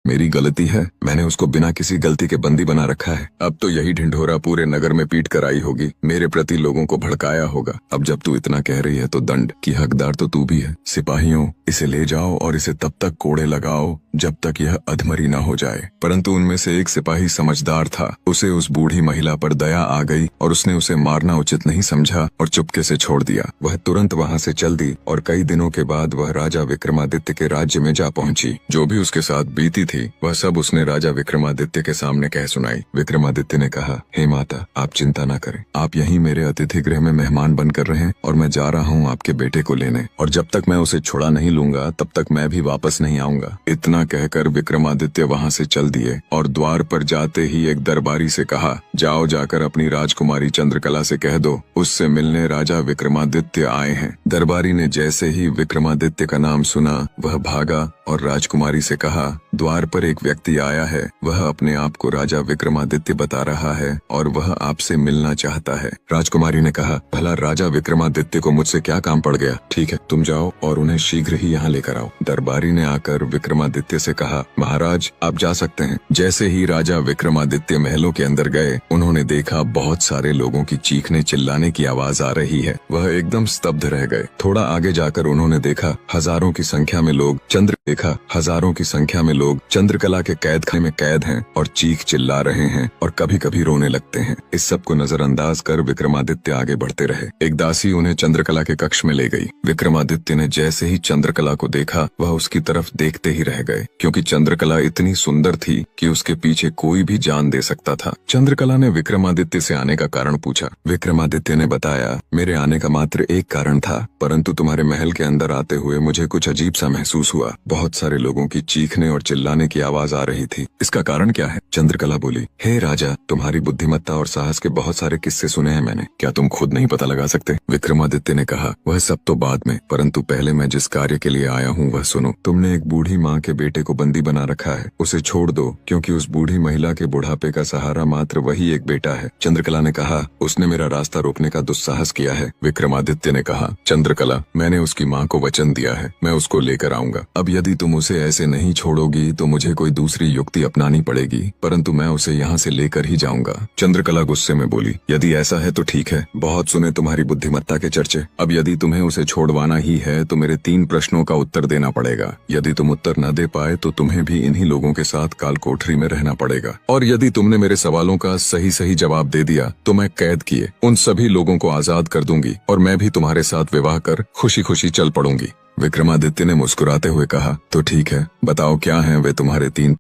मेरी गलती है, मैंने उसको बिना किसी गलती के बंदी बना रखा है। अब तो यही ढिंढोरा पूरे नगर में पीट कर आई होगी, मेरे प्रति लोगों को भड़काया होगा। अब जब तू इतना कह रही है तो दंड की हकदार तो तू भी है। सिपाहियों, इसे ले जाओ और इसे तब तक कोड़े लगाओ जब तक यह अधमरी न हो जाए। परंतु उनमें से एक सिपाही समझदार था, उसे उस बूढ़ी महिला पर दया आ गई और उसने उसे मारना उचित नहीं समझा और चुपके से छोड़ दिया। वह तुरंत वहाँ से चल दी और कई दिनों के बाद वह राजा विक्रमादित्य के राज्य में जा पहुंची। जो भी उसके साथ बीती थी वह सब उसने राजा विक्रमादित्य के सामने कह सुनाई। विक्रमादित्य ने कहा, हे माता, आप चिंता न करें, आप यहीं मेरे अतिथि गृह में मेहमान बनकर रहें और मैं जा रहा हूँ आपके बेटे को लेने, और जब तक मैं उसे छुड़ा नहीं लूंगा तब तक मैं भी वापस नहीं आऊंगा। इतना कहकर विक्रमादित्य वहाँ से चल दिए और द्वार पर जाते ही एक दरबारी से कहा, जाओ जाकर अपनी राजकुमारी चंद्रकला से कह दो उससे मिलने राजा विक्रमादित्य आए हैं। दरबारी ने जैसे ही विक्रमादित्य का नाम सुना वह भागा और राजकुमारी से कहा, द्वार पर एक व्यक्ति आया है, वह अपने आप को राजा विक्रमादित्य बता रहा है और वह आपसे मिलना चाहता है। राजकुमारी ने कहा, भला राजा विक्रमादित्य को मुझसे क्या काम पड़ गया? ठीक है, तुम जाओ और उन्हें शीघ्र ही यहाँ लेकर आओ। दरबारी ने आकर विक्रमादित्य से कहा, महाराज आप जा सकते हैं। जैसे ही राजा विक्रमादित्य महलों के अंदर गए उन्होंने देखा बहुत सारे लोगों की चीखने चिल्लाने की आवाज आ रही है। वह एकदम स्तब्ध रह गए। थोड़ा आगे जाकर उन्होंने देखा हजारों की संख्या में लोग चंद्रकला के कैद खाने में कैद हैं और चीख चिल्ला रहे हैं और कभी कभी रोने लगते हैं। इस सब को नजरअंदाज कर विक्रमादित्य आगे बढ़ते रहे। एक दासी उन्हें चंद्रकला के कक्ष में ले गई। विक्रमादित्य ने जैसे ही चंद्रकला को देखा वह उसकी तरफ देखते ही रह गए, क्योंकि चंद्रकला इतनी सुंदर थी कि उसके पीछे कोई भी जान दे सकता था। चंद्रकला ने विक्रमादित्य से आने का कारण पूछा। विक्रमादित्य ने बताया, मेरे आने का मात्र एक कारण था, परंतु तुम्हारे महल के अंदर आते हुए मुझे कुछ अजीब सा महसूस हुआ। बहुत सारे लोगों की चीखने और चिल्लाने की आवाज आ रही थी। इसका कारण क्या है? चंद्रकला बोली, हे राजा, तुम्हारी बुद्धिमत्ता और साहस के बहुत सारे किस्से सुने हैं मैंने, क्या तुम खुद नहीं पता लगा सकते? विक्रमादित्य ने कहा, वह सब तो बाद में, परंतु पहले मैं जिस कार्य के लिए आया हूँ वह सुनो। तुमने एक बूढ़ी माँ के बेटे को बंदी बना रखा है, उसे छोड़ दो, क्योंकि उस बूढ़ी महिला के बुढ़ापे का सहारा मात्र वही एक बेटा है। चंद्रकला ने कहा, उसने मेरा रास्ता रोकने का दुस्साहस किया है। विक्रमादित्य ने कहा, चंद्रकला, मैंने उसकी माँ को वचन दिया है, मैं उसको लेकर आऊंगा। अब यदि तुम उसे ऐसे नहीं छोड़ोगी तो मुझे कोई दूसरी युक्ति अपनानी पड़ेगी, परंतु मैं उसे यहाँ से लेकर ही जाऊंगा। चंद्रकला गुस्से में बोली, यदि ऐसा है तो ठीक है, बहुत सुने तुम्हारी बुद्धिमत्ता के चर्चे। अब यदि तुम्हें उसे छोड़वाना ही है तो मेरे 3 प्रश्नों का उत्तर देना पड़ेगा। यदि तुम उत्तर न दे पाए तो तुम्हें भी इन्हीं लोगों के साथ काल कोठरी में रहना पड़ेगा, और यदि तुमने मेरे सवालों का सही सही जवाब दे दिया तो मैं कैद किए उन सभी लोगों को आजाद कर दूंगी और मैं भी तुम्हारे साथ विवाह कर खुशी खुशी चल पड़ूंगी। विक्रमादित्य ने मुस्कुराते हुए कहा, तो ठीक है, बताओ क्या हैं वे तुम्हारे 3